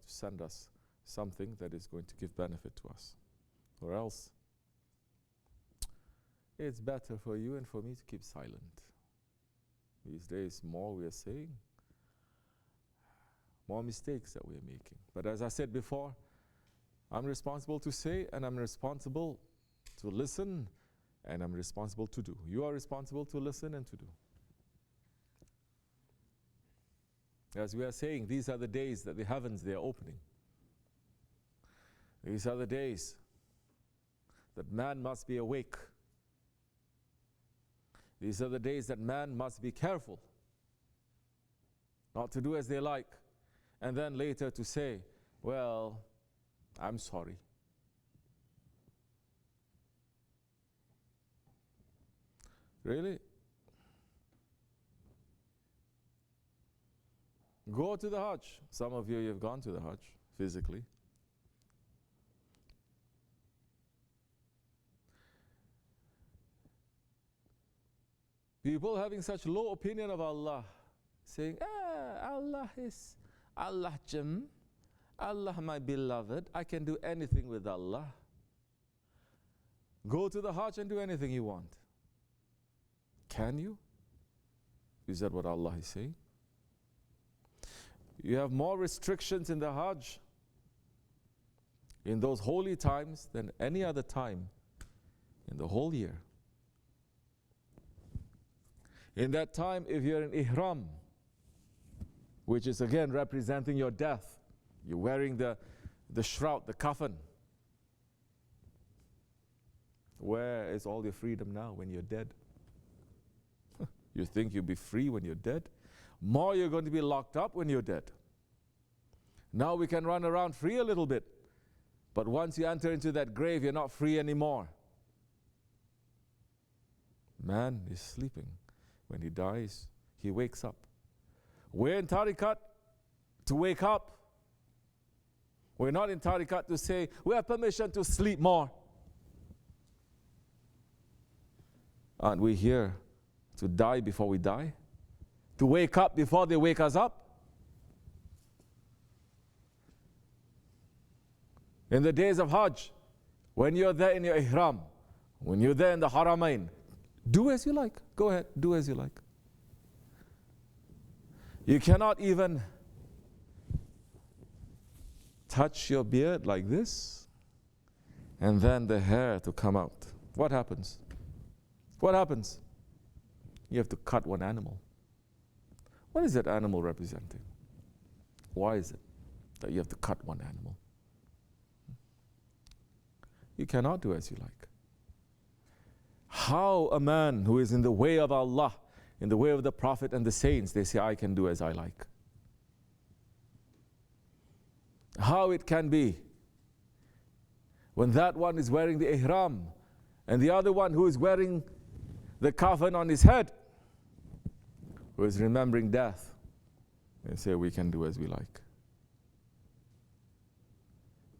to send us something that is going to give benefit to us. Or else, it's better for you and for me to keep silent. These days, more we are saying, more mistakes that we are making. But as I said before, I'm responsible to say, and I'm responsible to listen, and I'm responsible to do. You are responsible to listen and to do. As we are saying, these are the days that the heavens, they are opening. These are the days that man must be awake. These are the days that man must be careful not to do as they like, and then later to say, well, I'm sorry. Really? Go to the Hajj. Some of you have gone to the Hajj physically. People having such low opinion of Allah, saying, Allah is Allah Jam, Allah my beloved, I can do anything with Allah. Go to the Hajj and do anything you want. Can you? Is that what Allah is saying? You have more restrictions in the Hajj in those holy times than any other time in the whole year. In that time, if you're in ihram, which is again representing your death, you're wearing the shroud, the coffin. Where is all your freedom now when you're dead? You think you'll be free when you're dead? More you're going to be locked up when you're dead. Now we can run around free a little bit, but once you enter into that grave, you're not free anymore. Man is sleeping. When he dies, he wakes up. We're in tariqat to wake up. We're not in tariqat to say, we have permission to sleep more. Aren't we here to die before we die? To wake up before they wake us up? In the days of Hajj, when you're there in your ihram, when you're there in the Haramain, do as you like. Go ahead, do as you like. You cannot even touch your beard like this and then the hair to come out. What happens? What happens? You have to cut one animal. What is that animal representing? Why is it that you have to cut one animal? You cannot do as you like. How a man who is in the way of Allah, in the way of the Prophet and the saints, they say, I can do as I like. How it can be when that one is wearing the ihram and the other one who is wearing the coffin on his head, who is remembering death, they say we can do as we like.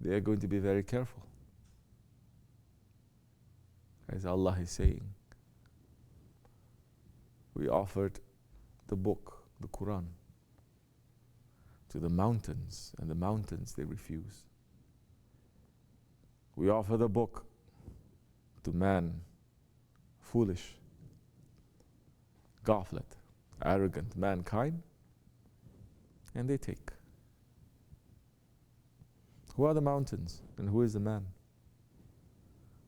They are going to be very careful. As Allah is saying, we offered the book, the Quran, to the mountains, and the mountains they refuse. We offer the book to man, foolish, ghaflat, arrogant mankind, and they take. Who are the mountains and who is the man?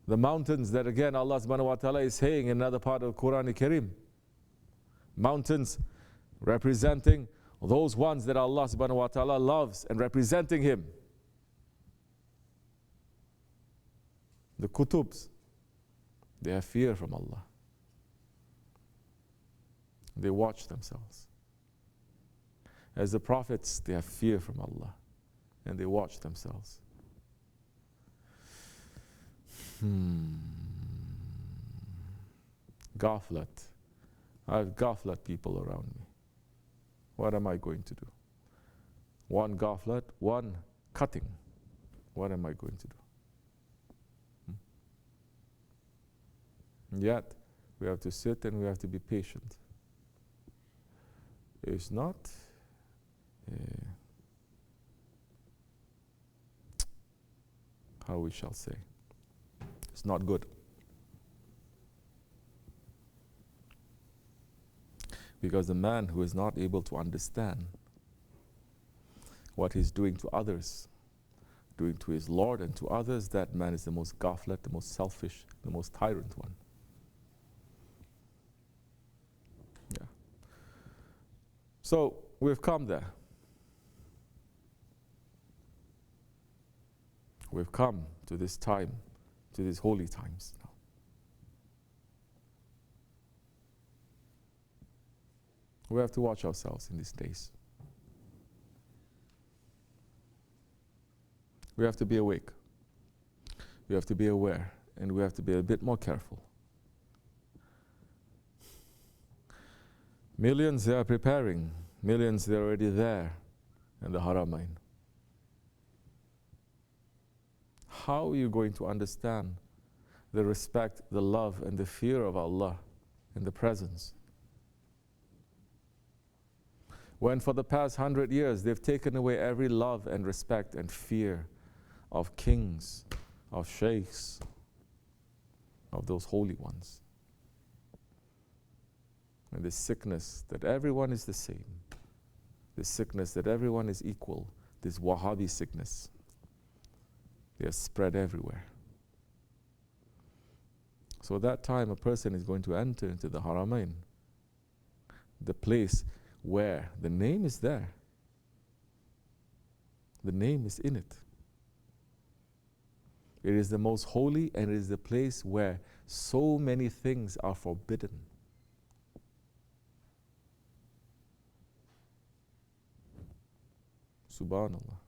The mountains that again Allah subhanahu wa ta'ala is saying in another part of the Quran Kareem. Mountains representing those ones that Allah subhanahu wa ta'ala loves and representing Him. The kutubs, they have fear from Allah. They watch themselves. As the prophets, they have fear from Allah and they watch themselves. Ghaflat. I have ghaflat people around me. What am I going to do? One ghaflat, one cutting. What am I going to do? Yet, we have to sit and we have to be patient. It's not how we shall say, it's not good. Because the man who is not able to understand what he's doing to others, doing to his Lord and to others, that man is the most ghaflat, the most selfish, the most tyrant one. Yeah. So we've come there. We've come to this time, to these holy times now. We have to watch ourselves in these days. We have to be awake. We have to be aware, and we have to be a bit more careful. Millions, they are preparing. Millions, they're already there in the Haramain. How are you going to understand the respect, the love, and the fear of Allah in the presence? When for the past 100 years they've taken away every love and respect and fear of kings, of shaykhs, of those holy ones. And this sickness that everyone is the same, this sickness that everyone is equal, this Wahhabi sickness, they are spread everywhere. So at that time a person is going to enter into the Haramain, the place where the name is there. The name is in it. It is the most holy, and it is the place where so many things are forbidden. Subhanallah.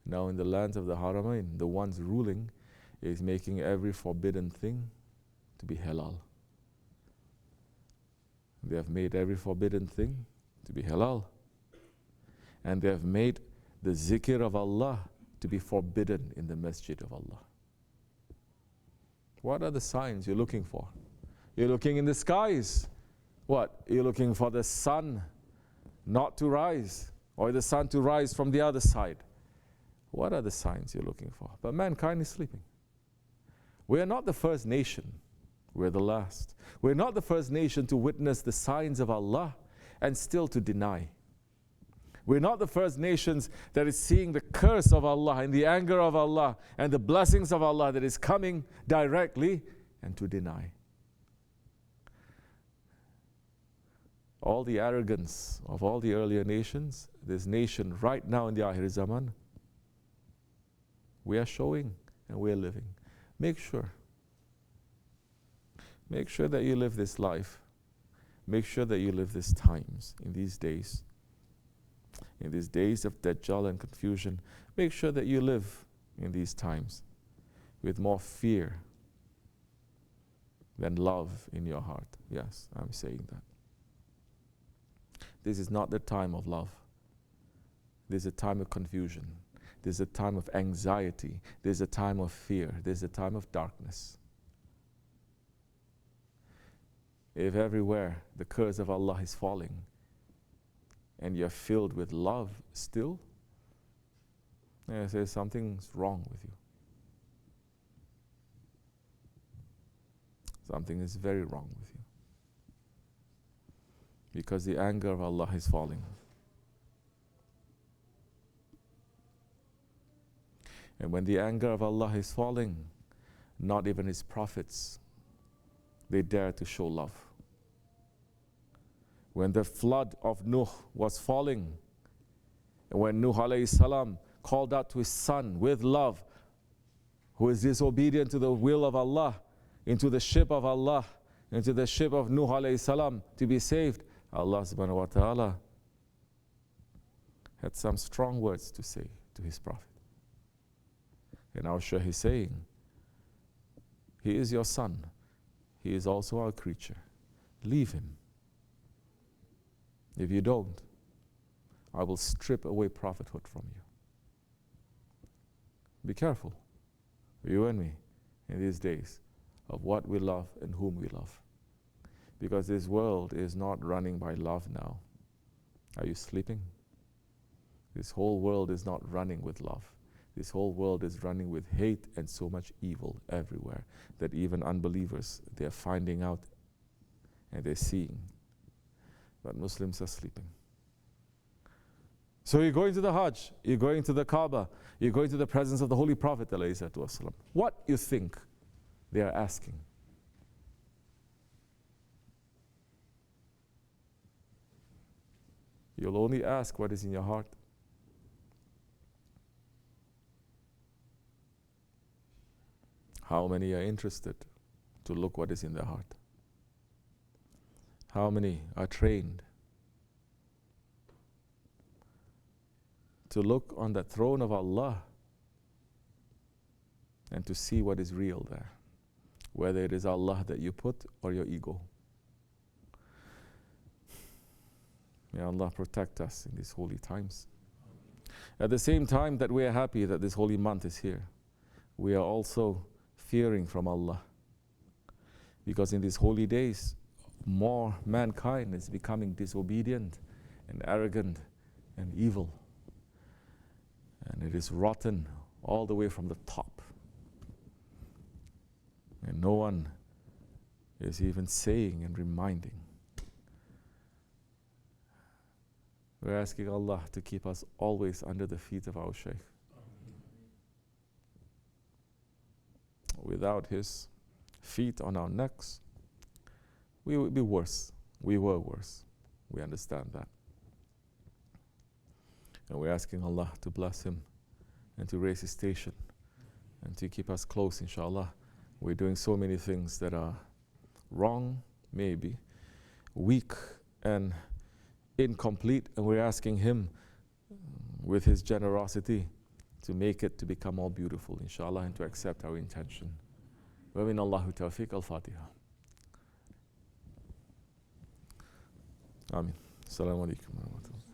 Now in the lands of the Haramain, the ones ruling is making every forbidden thing to be halal. They have made every forbidden thing to be halal. And they have made the zikr of Allah to be forbidden in the masjid of Allah. What are the signs you're looking for? You're looking in the skies. What? You're looking for the sun not to rise, or the sun to rise from the other side. What are the signs you're looking for? But mankind is sleeping. We are not the first nation. We're the last. We're not the first nation to witness the signs of Allah and still to deny. We're not the first nations that is seeing the curse of Allah and the anger of Allah and the blessings of Allah that is coming directly and to deny. All the arrogance of all the earlier nations, this nation right now in the Akhir Zaman, we are showing and we are living. Make sure that you live this life. Make sure that you live these times, in these days. In these days of Dajjal and confusion, make sure that you live in these times with more fear than love in your heart. Yes, I'm saying that. This is not the time of love. This is a time of confusion. This is a time of anxiety. This is a time of fear. This is a time of darkness. If everywhere the curse of Allah is falling and you're filled with love still, I say something's wrong with you. Something is very wrong with you. Because the anger of Allah is falling. And when the anger of Allah is falling, not even His prophets, they dare to show love. When the flood of Nuh was falling, and when Nuh alayhi salam called out to his son with love, who is disobedient to the will of Allah, into the ship of Allah, into the ship of Nuh alayhi salam to be saved, Allah subhanahu wa ta'ala had some strong words to say to His prophet. And our Shaykh is saying, he is your son. He is also our creature. Leave him. If you don't, I will strip away prophethood from you. Be careful, you and me, in these days, of what we love and whom we love. Because this world is not running by love now. Are you sleeping? This whole world is not running with love. This whole world is running with hate and so much evil everywhere that even unbelievers, they're finding out and they're seeing. But Muslims are sleeping. So you're going to the Hajj, you're going to the Kaaba, you're going to the presence of the Holy Prophet ﷺ. What you think they are asking? You'll only ask what is in your heart. How many are interested to look what is in their heart? How many are trained to look on the throne of Allah and to see what is real there, whether it is Allah that you put or your ego? May Allah protect us in these holy times. At the same time that we are happy that this holy month is here, we are also fearing from Allah, because in these holy days more mankind is becoming disobedient and arrogant and evil, and it is rotten all the way from the top, and no one is even saying and reminding. We're asking Allah to keep us always under the feet of our Shaykh. Without his feet on our necks, we would be worse. We were worse. We understand that. And we're asking Allah to bless him and to raise his station and to keep us close, inshallah. We're doing so many things that are wrong, maybe, weak and incomplete, and we're asking him with his generosity to make it to become more beautiful, inshallah, and to accept our intention. Wa min Allahu tawfiq. Al-Fatiha. Amin. Assalamu alaikum wa rahmatullah.